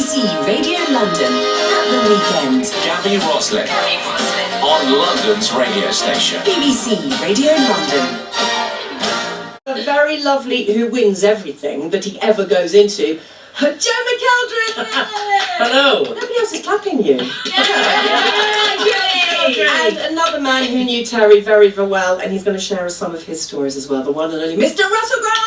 BBC Radio London at the weekend. Gaby Roslin on London's radio station. BBC Radio London. A very lovely, who wins everything that he ever goes into, Joe McElderry! Hello! Nobody else is clapping you. And another man who knew Terry very, very well, and he's going to share us some of his stories as well, the one and only Mr. Russell Grove!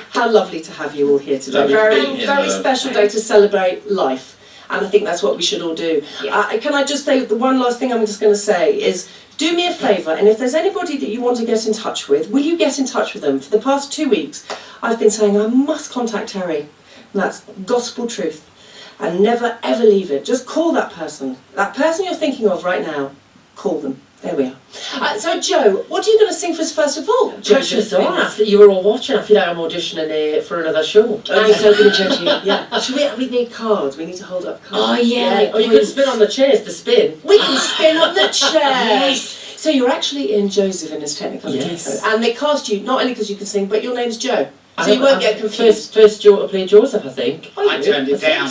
How lovely to have you all here today. Very special day to celebrate life. And I think that's what we should all do. Can I just say, the one last thing I'm just going to say is, do me a favour, and if there's anybody that you want to get in touch with, will you get in touch with them? For the past 2 weeks, I've been saying I must contact Terry. And that's gospel truth. And never ever leave it. Just call that person. That person you're thinking of right now, call them. There we are. So Joe, what are you going to sing for us first of all? Precious on. After you were all watching, I feel like I'm auditioning for another show. I'm so going to judge you. Yeah. Should we need cards. We need to hold up cards. Oh yeah. Or you could spin on the chairs, the spin. We can spin on the chairs. So you're actually in Joseph in his technicolour dreamcoat. And they cast you, not only because you can sing, but your name's Joe. So you won't get confused. First Joe to play Joseph, I think. I turned it down.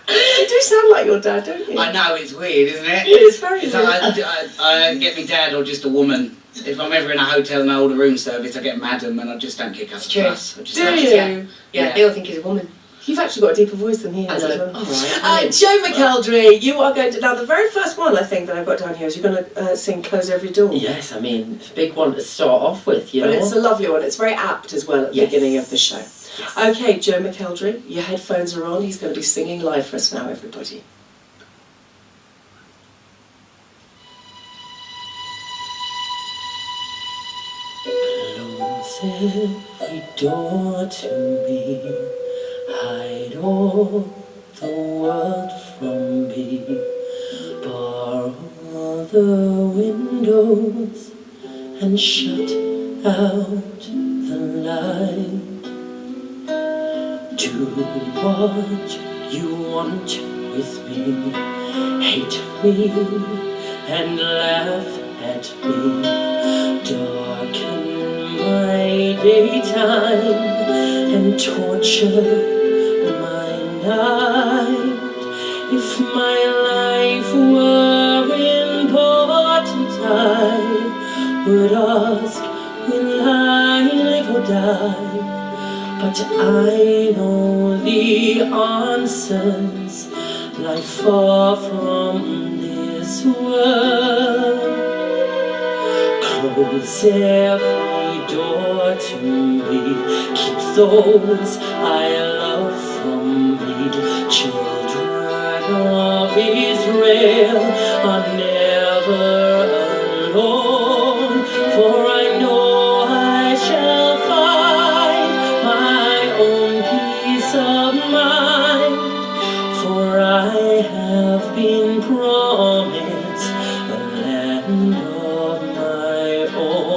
You do sound like your dad, don't you? I know, it's weird, isn't it? It is very weird. I get me dad or just a woman. If I'm ever in a hotel and I hold a room service, I get madam and I just don't kick up a fuss. Do you? Yeah, they all think he's a woman. You've actually got a deeper voice than he has as well. Right. Joe McElderry, you are going to... Now, the very first one, I think, that I've got down here is you're going to sing Close Every Door. Yes, I mean, it's a big one to start off with, you know. But it's a lovely one. It's very apt as well at the beginning of the show. Yes. Okay, Joe McElderry, your headphones are on. He's going to be singing live for us now, everybody. Close every door to me, hide all the world from me, bar all the windows and shut out the light. Do what you want with me, hate me and laugh at me, darken my daytime and torture my night. If my life were important, I would ask, will I live or die? But I know the answers lie far from this world. Close every door to me, keep those I love from me. Children of Israel are never alone, for I know I shall find my own peace of mind, for I have been promised a land of my own.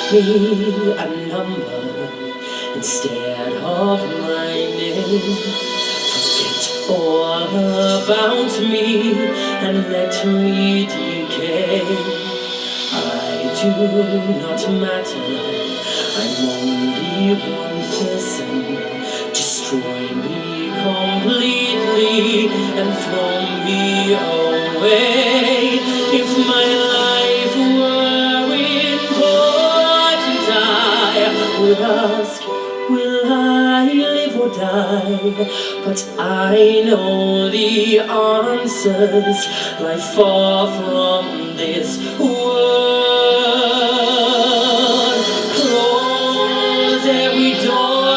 Me a number instead of my name. Forget all about me and let me decay. I do not matter, I'm only one person. Destroy me completely and throw me away. If my life were important, I would ask, will I live or die? But I know the answers lie far from this world. Close every door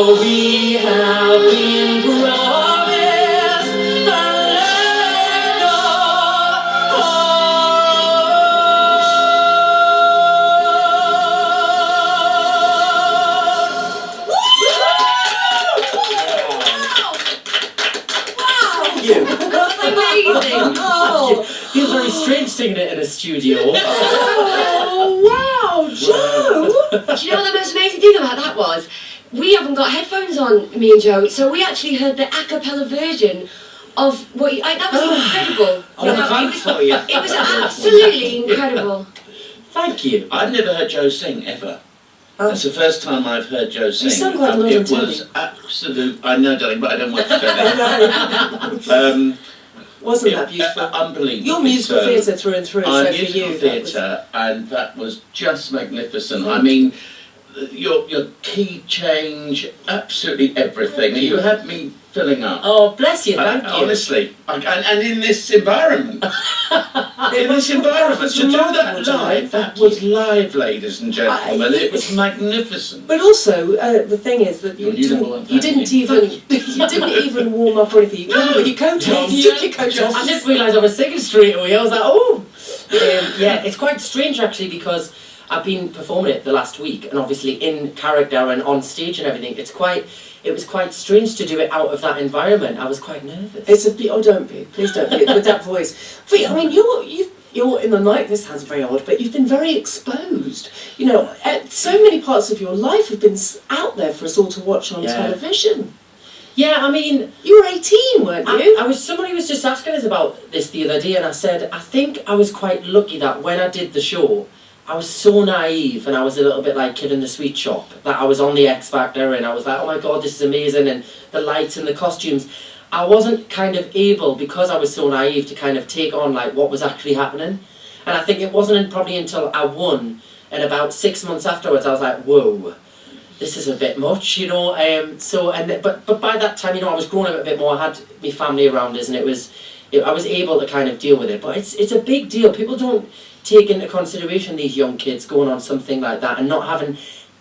For we have been promised the land of Thank you. Amazing. Oh, Feels very strange singing it in a studio. oh wow, Joe! Do you know what the most amazing thing about that was? We haven't got headphones on, me and Joe, so we actually heard the a cappella version of what you, that was incredible. I want to vote for you. It was absolutely incredible. Thank you. I've never heard Joe sing ever. Oh. That's the first time I've heard Joe sing. sung quite a lot on It telly. was absolute. I know, darling, but I don't watch telly. Wasn't that beautiful? Unbelievable. You're musical theatre through and through, I'm so for musical you, theatre, and that was just magnificent. I mean, your key change, absolutely everything. You had me filling up. Oh, bless you, thank you. Honestly, and in this environment, to do that live, that was live, ladies and gentlemen. It was magnificent. But also, the thing is that you didn't even warm up or anything. You came with your coat on. You took your coat off. I didn't realise I was singing straight away. I was like, oh! Yeah, it's quite strange actually because I've been performing it the last week and obviously in character and on stage and everything. It was quite strange to do it out of that environment. I was quite nervous. It's a bit. Oh, don't be. Please don't be with that voice. But, I mean, you're in the night. This sounds very odd, but you've been very exposed. You know, so many parts of your life have been out there for us all to watch on television. Yeah, I mean, You were 18, weren't you? somebody was just asking us about this the other day and I said, I think I was quite lucky that when I did the show, I was so naive and I was a little bit like Kid in the Sweet Shop, that I was on the X Factor and I was like, oh my god, this is amazing, and the lights and the costumes. I wasn't kind of able, because I was so naive, to kind of take on like what was actually happening. And I think it wasn't probably until I won, and about 6 months afterwards I was like, whoa, this is a bit much, you know. But by that time, you know, I was growing up a bit more. I had my family around us, and I was able to kind of deal with it. But it's a big deal. People don't take into consideration these young kids going on something like that and not having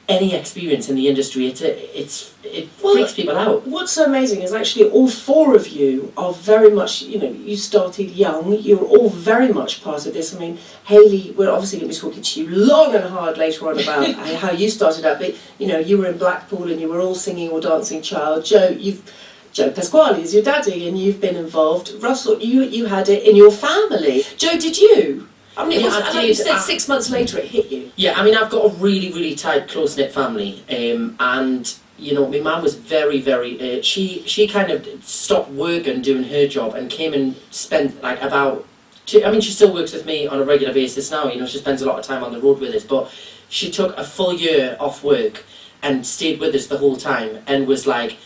any experience in the industry. It freaks people out. What's so amazing is actually all four of you are very much, you know, you started young, you're all very much part of this. I mean, Hayley, we're obviously going to be talking to you long and hard later on about how you started out, but, you know, you were in Blackpool and you were all singing or dancing child. Joe Pasquale is your daddy and you've been involved. Russell, you had it in your family. Joe, did you? I mean, like you said, 6 months later it hit you. Yeah, I mean, I've got a really, really tight, close-knit family, and, you know, my mum was very, very, she kind of stopped working, doing her job, and came and spent, like, she still works with me on a regular basis now, you know, she spends a lot of time on the road with us, but she took a full year off work and stayed with us the whole time, and was like,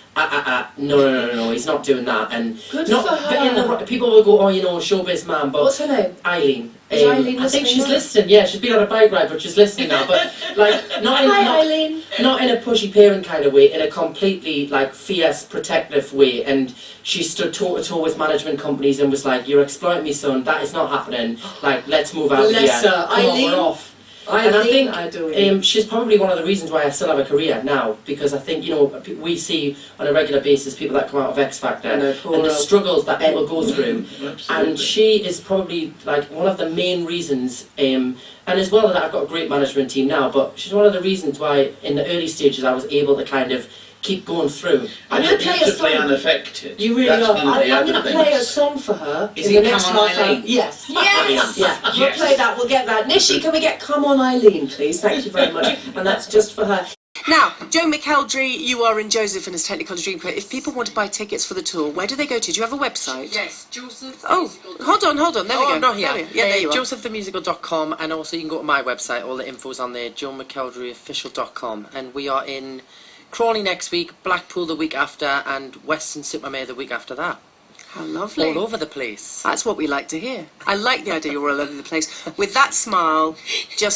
no, he's not doing that, and Good for her. But people will go, oh, you know, showbiz man, but What's her name? Eileen. Is Eileen I think listening she's now? listening. Yeah, she's been on a bike ride, but she's listening now. But like, Eileen. not in a pushy parent kind of way, in a completely like fierce, protective way. And she stood toe to toe with management companies and was like, "You're exploiting me, son. That is not happening. Like, let's move out Bless here. her. Come on, Eileen. we're off." Eileen, And I I do. think she's probably one of the reasons why I still have a career now, because I think, you know, we see on a regular basis people that come out of X Factor I know, and poor the old struggles that people go through, Absolutely. and she is probably like one of the main reasons, and as well that I've got a great management team now, but she's one of the reasons why in the early stages I was able to kind of keep going through. I'm going to play a beautifully song. unaffected. You really That's are. one of the I'm other going to things. play a song for her. Is in it the next Come On, half hour. Eileen? Yes. Yes! Yeah, we'll Yes. play that, we'll get that. Nishi, can we get Come On Eileen, please? Thank you very much. And that's just for her. Now, Joe McElderry, you are in Joseph and his Technicolour Dreamcoat. If people want to buy tickets for the tour, where do they go to? Do you have a website? Yes, Joseph. Oh, hold on. There we go. Not here. Yeah, there you are. JosephTheMusical.com, and also you can go to my website. All the info's on there. JoeMcElderryOfficial.com, and we are in Crawley next week, Blackpool the week after, and Weston-super-Mare the week after that. How lovely. All over the place. That's what we like to hear. I like the idea you're all over the place. With that smile, do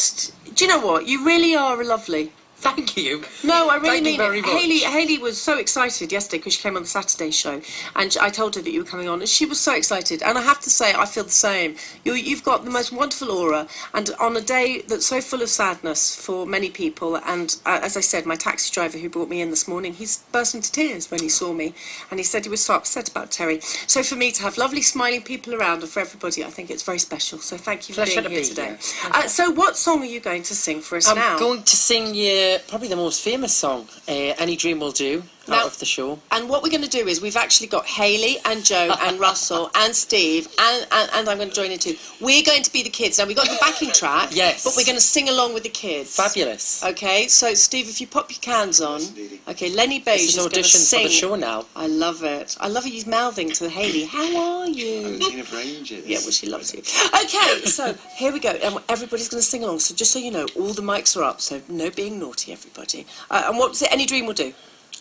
you know what? You really are lovely. Thank you. No, I really Thank you mean very it. much. Hayley was so excited yesterday because she came on the Saturday show, and I told her that you were coming on, and she was so excited. And I have to say, I feel the same. You've got the most wonderful aura, and on a day that's so full of sadness for many people, and as I said, my taxi driver who brought me in this morning, he's burst into tears when he saw me, and he said he was so upset about Terry. So for me to have lovely smiling people around, and for everybody, I think it's very special. So thank you for Pleasure being to here be today. here. So what song are you going to sing for us I'm now? going to sing you probably the most famous song, Any Dream Will Do, Now- out of the show. And what we're going to do is we've actually got Hayley and Joe and Russell and Steve and I'm going to join in too. We're going to be the kids. Now we've got the backing track, Yes. but we're going to sing along with the kids. Fabulous. Okay, so Steve, if you pop your cans on. Okay, Lenny Beige This is is going to audition sing. for the show now. I love it. I love you mouthing to Hayley. How are you? of ranges. Yeah, well, she loves you. Okay, so here we go. And everybody's going to sing along. So just so you know, all the mics are up. So no being naughty, everybody. And what was it? Any Dream Will Do?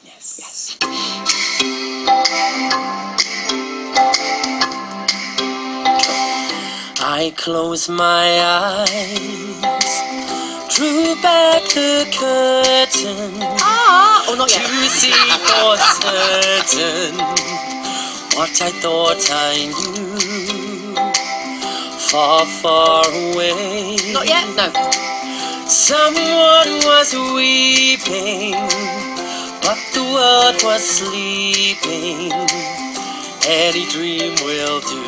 Yes. Yes. I close my eyes, drew back the curtain Oh, not yet. to see for certain what I thought I knew. Far, far away, Not yet? No. someone was weeping, but the world was sleeping. Any dream will do.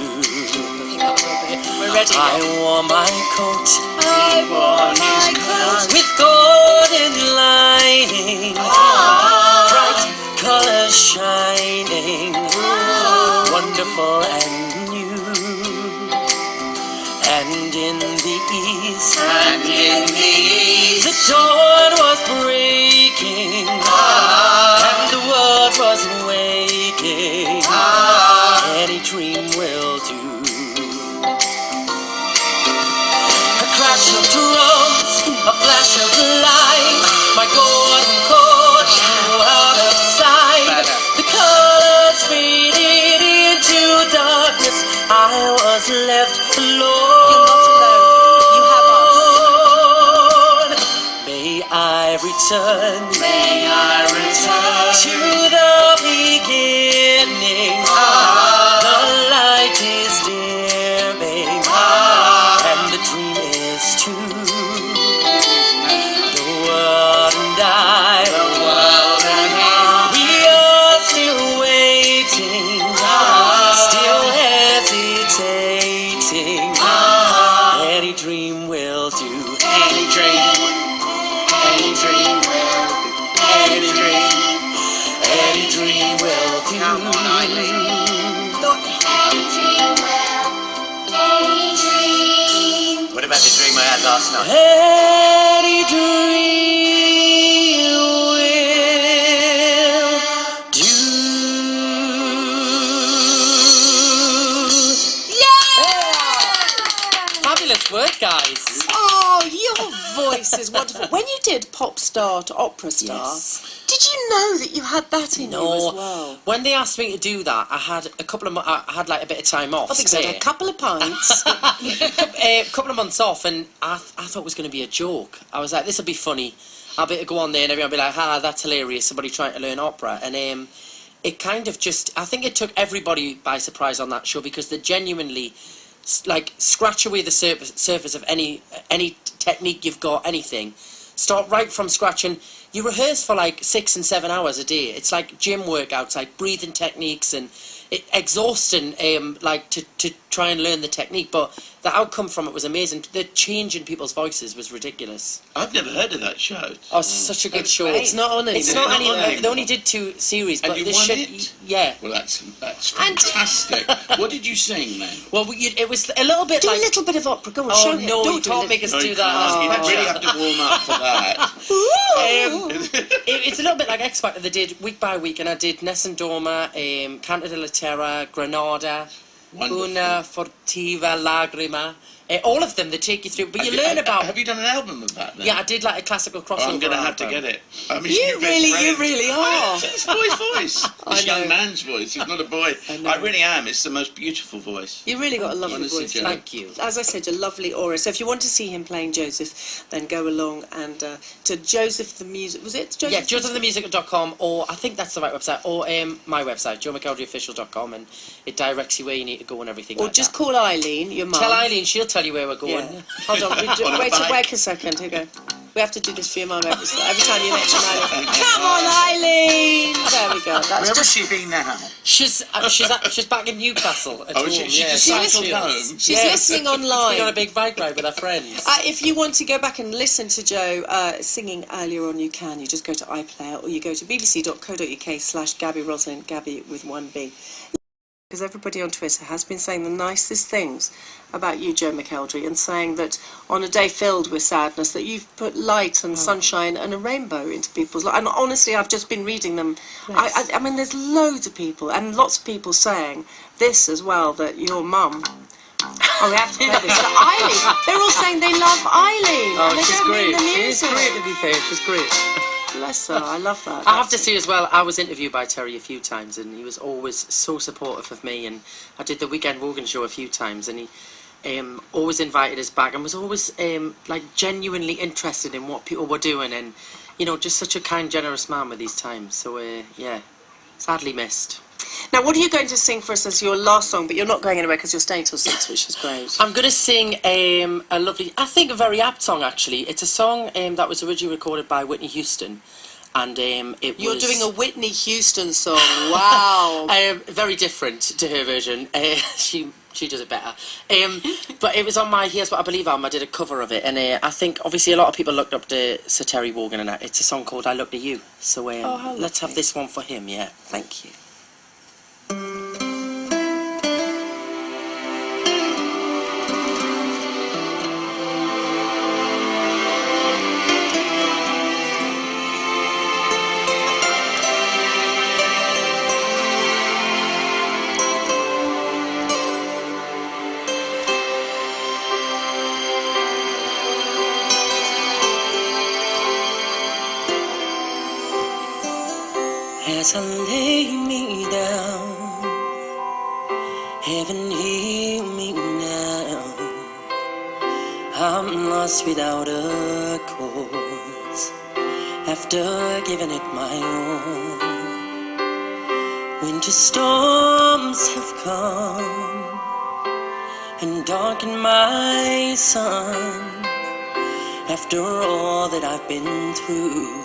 We're ready. I wore my coat I wore my coat. with golden lining, bright colors shining, wonderful and new. And in the east, the dawn was breaking, and the world was waking. Any dream will do. A clash of drums, a flash of light, my golden coat flew out of sight. The colors faded into darkness. I was left alone. You're not alone. You have us. May I return to the beginning. The light is dimming, and the dream is true. The world and I, we are still waiting, still hesitating. Any dream will do. Any dream will do. Any dream. Any dream will do. Come on, Eileen. What about the dream I had last night? Any dream will do. Fabulous work, guys. Oh, your voice is wonderful. When you did Pop Star to Opera Star, did you know that you had that in you as well? When they asked me to do that, I had a couple of I had like a bit of time off. I think so. A couple of pints. A couple of months off, and I thought it was going to be a joke. I was like, this will be funny. I'll be able to go on there and everyone will be like, ha, that's hilarious, somebody trying to learn opera. And it kind of just, I think it took everybody by surprise on that show, because they genuinely, like, scratch away the surface of any technique you've got, anything. Start right from scratch, and you rehearse for like 6 and 7 hours a day. It's like gym workouts, like breathing techniques, and it exhausting, like to try and learn the technique. But the outcome from it was amazing. The change in people's voices was ridiculous. I've never heard of that show. Oh, it's such a good show. great. It's not on anymore. It's not Not on anymore. anymore. They only did 2 series, And but you this won should, it? yeah. Well, that's fantastic. What did you sing then? Well, it was a little bit Do like. a little bit of opera. Go on, Oh show me. no, Do you it, can't do make us No, do you that. can't. You really have to warm up for that. It's a little bit like X Factor. They did week by week, and I did Nessun Dorma, Canto della Terra, Granada, Wonderful. Una Fortiva Lagrima. All of them, they take you through, but you learn about... Have you done an album of that then? Yeah, I did like a classical crossover. I'm going to have to album. get it. I mean, You really are. It's a boy's voice. I It's a know. young man's voice. He's not a boy. I really am. It's the most beautiful voice. You really got a lovely Honestly, voice. Joe. Thank you. As I said, a lovely aura. So if you want to see him playing Joseph, then go along and to Joseph the Music. Was it Joseph? Yeah, josephthemusic.com, or I think that's the right website, or my website, joemcElderryofficial.com, and it directs you where you need to go and everything Or like just that. call Eileen, your mum. Tell Eileen, she'll tell you where we're going. Yeah. Hold on, wait a second. Here we go. We have to do this for your mum every time you mention Eileen. Come on, Eileen! There we go. That's Where has she been now? She's back in Newcastle at home. She yeah, just cycled home. She's listening online. She's on a big bike ride with her friends. If you want to go back and listen to Joe singing earlier on, you can. You just go to iPlayer or you go to bbc.co.uk/Gaby Roslin, Gaby with 1B. Because everybody on Twitter has been saying the nicest things about you, Joe McElderry, and saying that on a day filled with sadness that you've put light and sunshine and a rainbow into people's lives. And honestly, I've just been reading them. Yes. I mean, there's loads of people and lots of people saying this as well, that your mum... Oh, we have to play this. So Eileen, they're all saying they love Eileen. Oh, and they she's don't great. mean the She's music. great, to be fair. She's great. Bless her, I love that. I have to say as well, I was interviewed by Terry a few times, and he was always so supportive of me, and I did the Weekend Wogan show a few times, and he always invited us back and was always like genuinely interested in what people were doing, and you know, just such a kind, generous man with these times. So yeah, sadly missed. Now, what are you going to sing for us as your last song? But you're not going anywhere because you're staying till 6, which is great. I'm going to sing a lovely, I think a very apt song actually. It's a song that was originally recorded by Whitney Houston, and You're doing a Whitney Houston song. Wow. Very different to her version. She does it better. But it was on my Here's What I Believe album. I did a cover of it, and I think obviously a lot of people looked up to Sir Terry Wogan, and it's a song called I Looked at You. So let's have this one for him. Yeah, thank you. As I lay me down, heaven hear me now. I'm lost without a cause, after giving it my all. Winter storms have come and darkened my sun. After all that I've been through,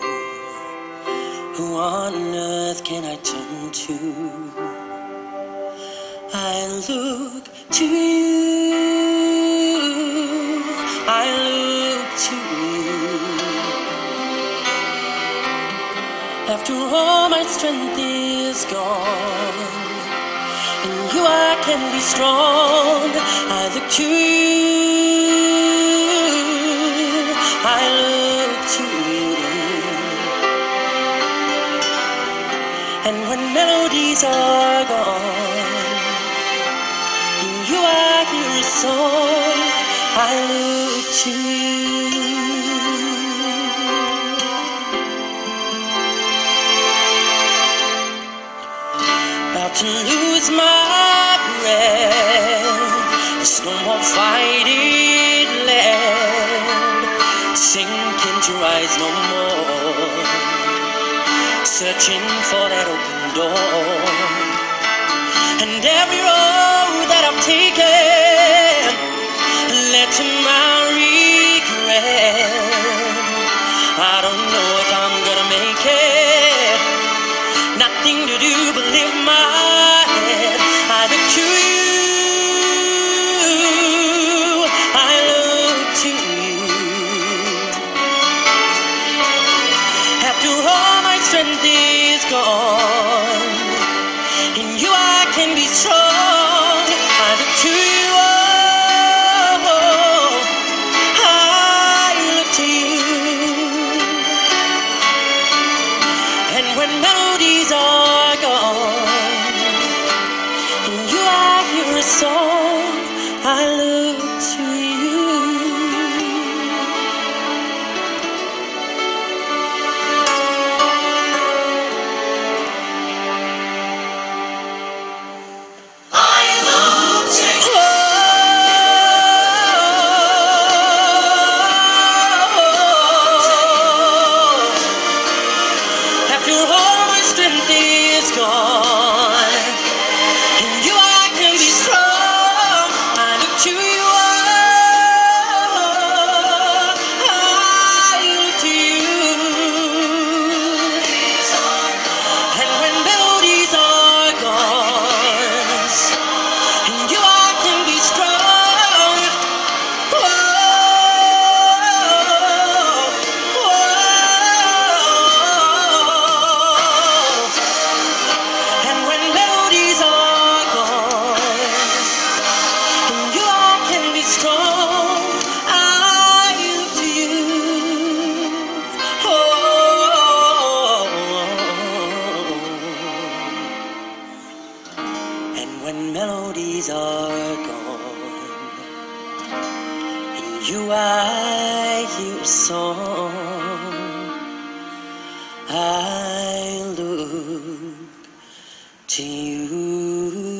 who on earth can I turn to? I look to you, I look to you. After all my strength is gone, in you I can be strong. I look to you, I look to you. And when melodies are gone, in you I hear a song. I look to you. About to lose my breath, there's no more fighting left, sinking to rise no more, searching for that open door. And every road that I've taken led to my regret. I don't know if I'm gonna make it, nothing to do but live my head. I look to you, I look to you. After all my strength is gone, in you I can be strong. I look to you, oh, you I hear a song, I look to you.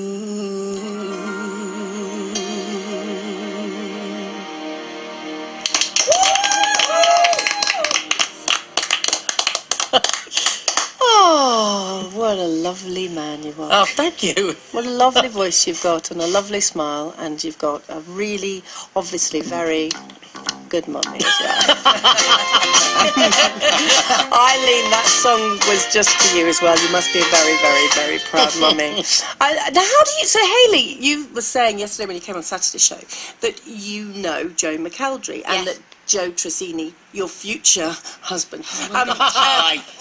Oh, what a lovely man you are. Oh, thank you. What a lovely voice you've got and a lovely smile, and you've got a really, obviously, very good mummy as well. Eileen, that song was just for you as well. You must be a very, very, very proud mummy. Now, how do you... So, Hayley, you were saying yesterday when you came on Saturday show that you know Joe McElderry and that Joe Trissini, your future husband.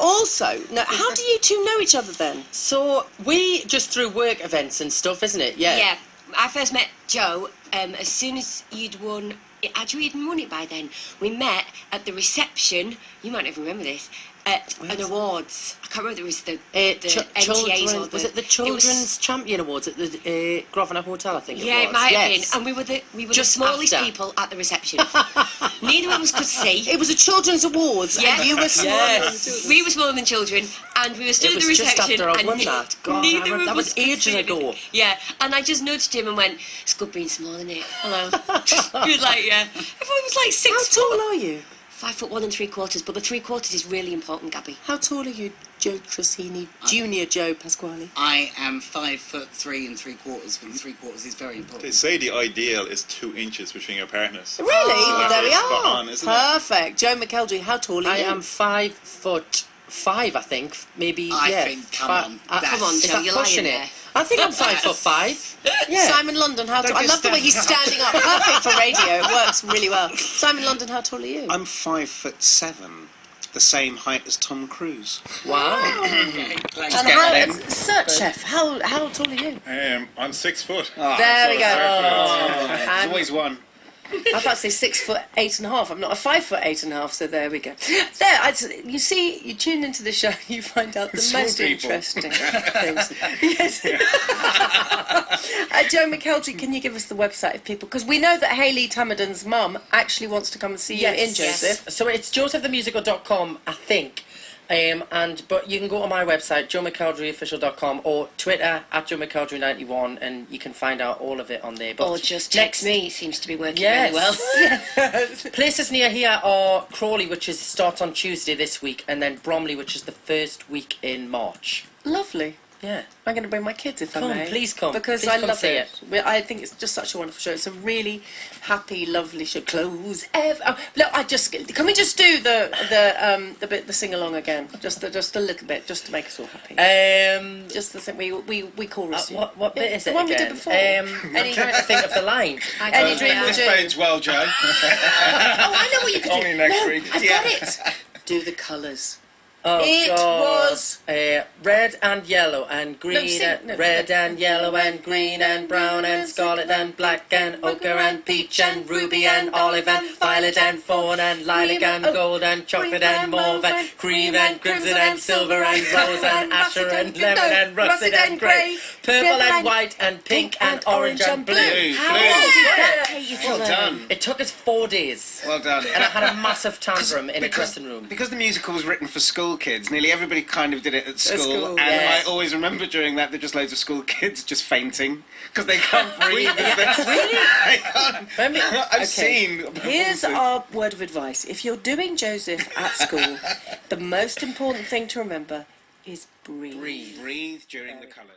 Also, now, how do you two know each other then? So, we just through work events and stuff, isn't it? Yeah. Yeah. I first met Joe as soon as you'd won... Actually, you'd won it by then. We met at the reception, you might not remember this, at an awards. I can't remember, it was the NTAs or the... Was it the Children's Champion Awards at the Grosvenor Hotel, I think it was? Yeah, it might have been. And we were the Just smallest after. people at the reception. Neither of us could see. It was a children's awards, Yeah. and you were smaller Yes. than We were smaller than children, and we were still It at the was just reception. after I and won that. God, neither of that us was could ages see ago. anything. Yeah, and I just nudged him and went, "It's good being small, isn't it?" Hello. He was like, "Yeah." Everyone was like 6 How tall are you? 5'1" and 3/4, but the 3/4 is really important, Gabby. How tall are you, Joe Trissini, Junior Joe Pasquale? I am 5'3" and 3/4, but the 3/4 is very important. They say the ideal is 2 inches between your partners. Really? Oh, There we that's spot are. on, isn't it? Perfect. Joe McElderry, how tall are I you? am 5'5", I think. Maybe, I yeah. think, come on, Come on, Is Joe, that you're pushing lying it? there. I think I'm 5'5". Yeah. Simon London, how tall? I love the way he's standing up. Perfect for radio. It works really well. Simon London, how tall are you? I'm 5'7", the same height as Tom Cruise. Wow. And how, Search Chef, how tall are you? I'm 6 foot. There we go. There's And always one. I was about to say 6'8.5". I'm not a 5'8.5", so there we go. There, you see, you tune into the show, you find out the Small most people. interesting things. Yes. Joe McElderry, can you give us the website of people? Because we know that Hayley Tammadon's mum actually wants to come and see you in Joseph. So it's josephthemusical.com, I think. But you can go to my website, joemcalderryofficial.com, or Twitter at joemcalderry91, and you can find out all of it on there. But Or just text me, seems to be working Yes. really well. Places near here are Crawley, which starts on Tuesday this week, and then Bromley, which is the first week in March. Lovely. Yeah. I'm going to bring my kids if I Come, may. please come. Because Please I come love see it. I think it's just such a wonderful show. It's a really happy, lovely show. Close ever. Oh, look, can we just do the sing along again? Just a little bit, just to make us all happy. Just the thing we chorus. What bit is it? The one we again? did before. I'm trying to think of the line. Any dream will This do. fades well, Joe. Oh, I know what you can do. Only next No, week. I've got it. Do the colours. Oh, It God. was- red and yellow and green, red and yellow and green and brown and scarlet and black and ochre and peach and ruby and olive and violet and fawn and lilac and gold and chocolate and mauve and cream and crimson and silver and rose and azure and lemon and russet and grey, purple and white and pink and orange and blue. How long did that take you to Well learn? done. It took us 4 days. Well done. And I had a massive tantrum in a dressing room. Because the musical was written for school kids, nearly everybody kind of did it at school. school, And yes. I always remember during that, there were just loads of school kids just fainting because they can't breathe. Really? They can't. Remember- I've seen. Here's our word of advice. If you're doing Joseph at school, the most important thing to remember is breathe. Breathe during the colours.